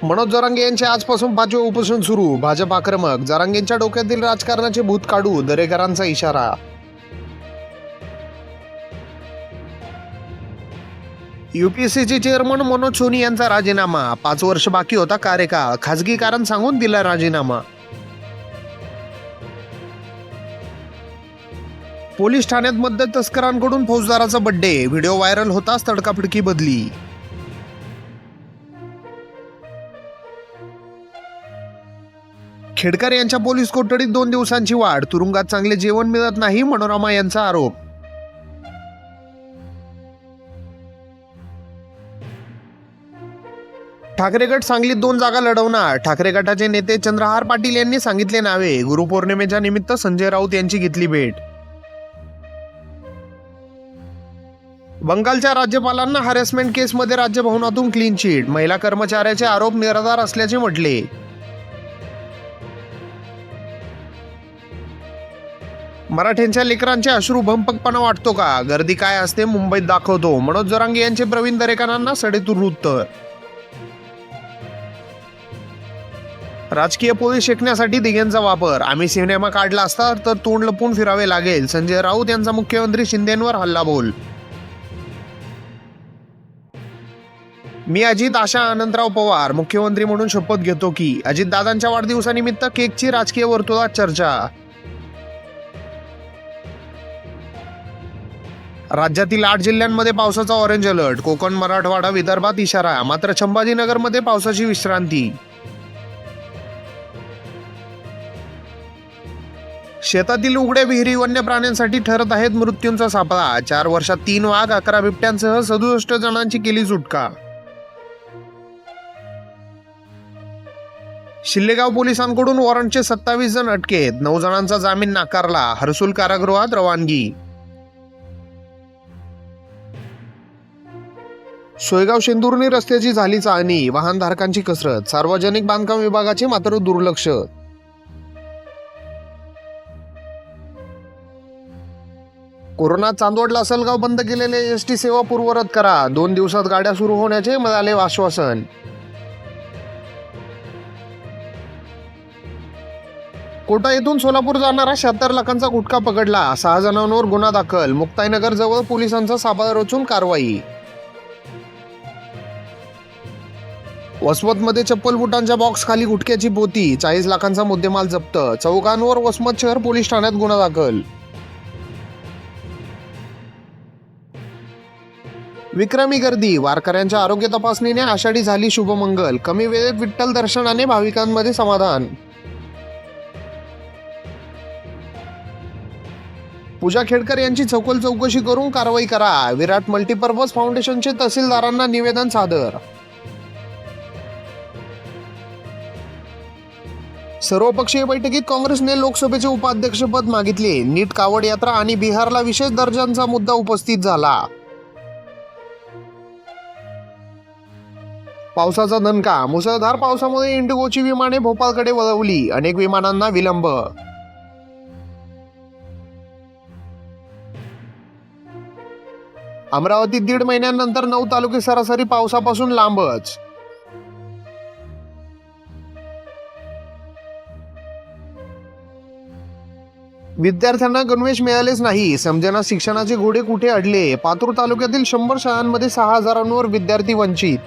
मनोज जरांगे यांचे आजपासून 5वे उपोषण सुरू. भाजप आक्रमक. जरांगेंच्या डोक्यातील राजकारणाचे भूत काढू, दरेकरांचा इशारा. यूपीएससीचे चेअरमन मनोज सोनी यांचा राजीनामा. 5 वर्ष बाकी होता कार्यकाळ. खासगी कारण सांगून दिला राजीनामा. पोलीस ठाण्यात मद्य तस्करांकडून फौजदाराचा बड्डे. व्हिडिओ व्हायरल होताच तडकाफडकी बदली. खेडकर यांच्या पोलीस कोठडीत 2 दिवसांची वाढ. तुरुंगात चांगले जेवण मिळत नाही, मनोरमा यांचा आरोप. ठाकरे गट सांगलीत 2 जागा लढवणार. ठाकरे गटाचे नेते चंद्रहार पाटील यांनी सांगितले नावे. गुरुपौर्णिमेच्या निमित्त संजय राऊत यांची घेतली भेट. बंगालच्या राज्यपालांना हॅरेसमेंट केसमध्ये राज्यभवनातून क्लीन चिट. महिला कर्मचाऱ्याचे आरोप निराधार असल्याचे म्हटले. मराठ्यांच्या लेकरांचे अश्रू भंपकपणा वाटतो का? गर्दी काय असते मुंबईत दाखवतो. मनोज जरांगे यांचे प्रवीण दरेकरांना सडेतूर उत्तर. राजकीय पोळी शेकण्यासाठी दिघ्यांचा वापर. आम्ही सिनेमा काढला असता तर तोंड लपून फिरावे लागेल. संजय राऊत यांचा मुख्यमंत्री शिंदेंवर हल्लाबोल. मी अजित आशा आनंदराव पवार मुख्यमंत्री म्हणून शपथ घेतो की. अजितदादांच्या वाढदिवसानिमित्त केकची राजकीय वर्तुळात चर्चा. राज्यातील 8 जिल्ह्यांमध्ये पावसाचा ऑरेंज अलर्ट. कोकण, मराठवाडा, विदर्भात इशारा. मात्र संभाजीनगरमध्ये पावसाची विश्रांती. शेतातील उघड्या विहिरी वन्य प्राण्यांसाठी ठरत आहेत मृत्यूंचा सापळा. 4 वर्षात 3 वाघ, 11 बिबट्यांसह 67 जणांची केली सुटका. शिल्लेगाव पोलिसांकडून वॉरंटचे 27 जण अटकेत. 9 जणांचा जामीन नाकारला. हर्सुल कारागृहात रवानगी. सोयगाव शेंदुर्णी रस्त्याची झाली चाळणी. वाहनधारकांची कसरत. सार्वजनिक बांधकाम विभागाचे मात्र दुर्लक्ष. कोरोनात चांदवड लासलगाव बंद केलेले एसटी सेवा पूर्ववत करा. 2 दिवसात गाड्या सुरू होण्याचे मिळाले आश्वासन. कोटा येथून सोलापूर जाणारा 76 लाखांचा गुटखा पकडला. 6 जणांवर गुन्हा दाखल. मुक्ताईनगर जवळ पोलिसांचा सापळा रचून कारवाई. वसमतमध्ये चप्पल बुटांच्या बॉक्स खाली गुटख्याची पोती. 40 लाखांचा मुद्देमाल जप्त. चौकांवर वसमत शहर पोलीस ठाण्यात गुन्हा दाखल. विक्रमी गर्दी. वारकऱ्यांच्या आरोग्य तपासणीने आषाढी झाली शुभमंगल. कमी वेळेत विठ्ठल दर्शनाने भाविकांमध्ये समाधान. पूजा खेडकर यांची सखोल चौकशी करून कारवाई करा. विराट मल्टीपर्पज फाउंडेशनचे तहसीलदारांना निवेदन सादर. सर्वपक्षीय बैठकीत काँग्रेसने लोकसभेचे उपाध्यक्षपद मागितले. नीट कावड यात्रा आणि बिहारला विशेष दर्जाचा मुद्दा उपस्थित झाला. पावसाचा दणका. मुसळधार पावसामुळे इंडिगोची विमाने भोपाळकडे वळवली. अनेक विमानांना विलंब. अमरावतीत 1.5 महिन्यानंतर 9 तालुके सरासरी पावसापासून लांबच. विद्यार्थ्यांना गणवेश मिळालेच नाही. समजना शिक्षणाचे घोडे कुठे अडले. पातूर तालुक्यातील 100 शाळांमध्ये 6,000वर विद्यार्थी वंचित.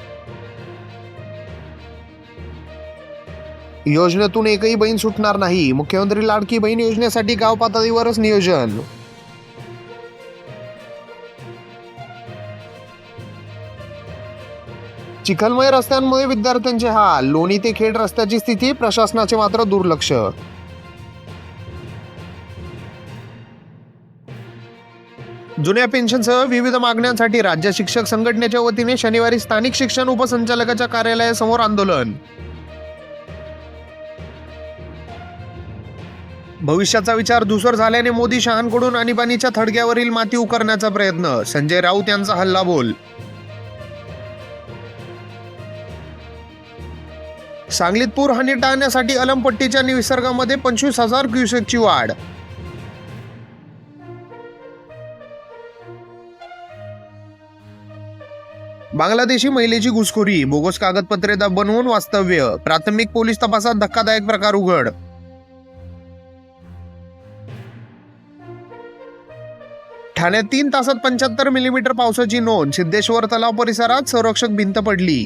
योजनेतून एकही बहीण सुटणार नाही. मुख्यमंत्री लाडकी बहीण योजनेसाठी गाव पातळीवरच नियोजन. चिखलमय रस्त्यांमुळे विद्यार्थ्यांचे हाल. लोणी ते खेड रस्त्याची स्थिती. प्रशासनाचे मात्र दुर्लक्ष. जुन्या पेन्शनसह विविध मागण्यांसाठी राज्य शिक्षक संघटनेच्या वतीने शनिवारी स्थानिक शिक्षण उपसंचालकाच्या कार्यालयासमोर आंदोलन. भविष्याचा विचार धूसर झाल्याने मोदी शहांकडून आणीबाणीच्या थडग्यावरील माती उकरण्याचा प्रयत्न. संजय राऊत यांचा हल्लाबोल. सांगलीत पूरहानी टाळण्यासाठी अलमपट्टीच्या विसर्गामध्ये 25,000 क्युसेकची वाढ. बांगलादेशी महिलेची घुसखोरी, बोगस कागदपत्रे बनवून वास्तव्य, प्राथमिक पोलीस तपासात धक्कादायक प्रकार उघड. ठाण्यात 3 तासात 75 मिलीमीटर पावसाची नोंद, सिद्धेश्वर तलाव परिसरात संरक्षक भिंत पडली.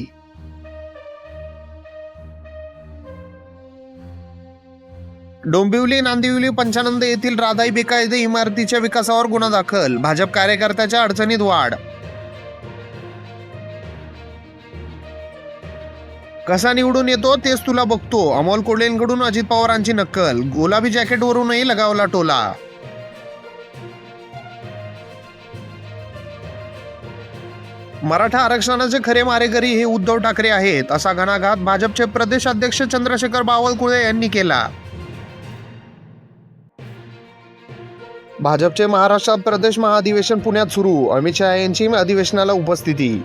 डोंबिवली, नांदिवली, पंचानंद येथील राधाई बेकायदे इमारतीच्या विकासावर गुन्हा दाखल, भाजप कार्यकर्त्याच्या अडचणीत वाढ. कसा निवडून येतो तेच तुला बघतो, अमोल कोल्हेंकडून अजित पवारांची नक्कल, गुलाबी जॅकेटवरूनही लगावला टोला. मराठा आरक्षणाचे खरे मारेकरी हे उद्धव ठाकरे आहेत, असा घणाघात भाजपचे प्रदेशाध्यक्ष चंद्रशेखर बावनकुळे यांनी केला. भाजपचे महाराष्ट्र प्रदेश महाअधिवेशन पुण्यात सुरू, अमित शहा यांची अधिवेशनाला उपस्थिती.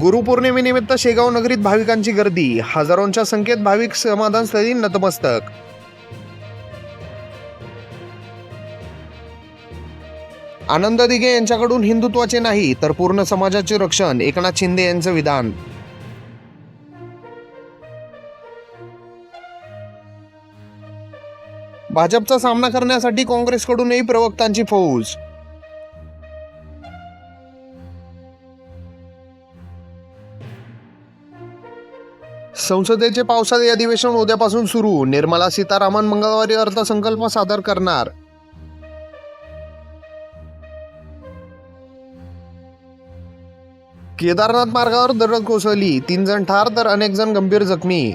गुरुपौर्णिमेनिमित्त शेगाव नगरीत भाविकांची गर्दी, हजारोंच्या संख्येत भाविक समाधानस्थळी नतमस्तक. आनंद दिघे यांच्याकडून हिंदुत्वाचे नाही तर पूर्ण समाजाचे रक्षण, एकनाथ शिंदे यांचं विधान. भाजपचा सामना करण्यासाठी काँग्रेसकडूनही प्रवक्त्यांची फौज. संसदेचे पावसाळी अधिवेशन उद्यापासून सुरू, निर्मला सीतारामन मंगळवारी अर्थसंकल्प सादर करणार. केदारनाथ मार्गावर दरड कोसळली, 3 जण ठार तर अनेक जण गंभीर जखमी.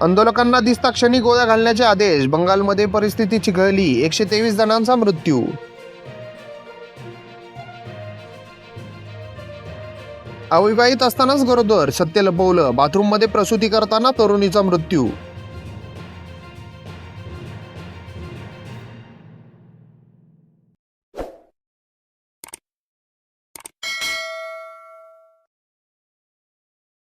आंदोलकांना दिसता क्षणी गोळ्या घालण्याचे आदेश, बंगालमध्ये परिस्थिती चिघळली, 123 जणांचा मृत्यू. अविवाहित असतानाच गरोदर, सत्य लपवलं, बाथरूममध्ये प्रसूती करताना तरुणीचा मृत्यू.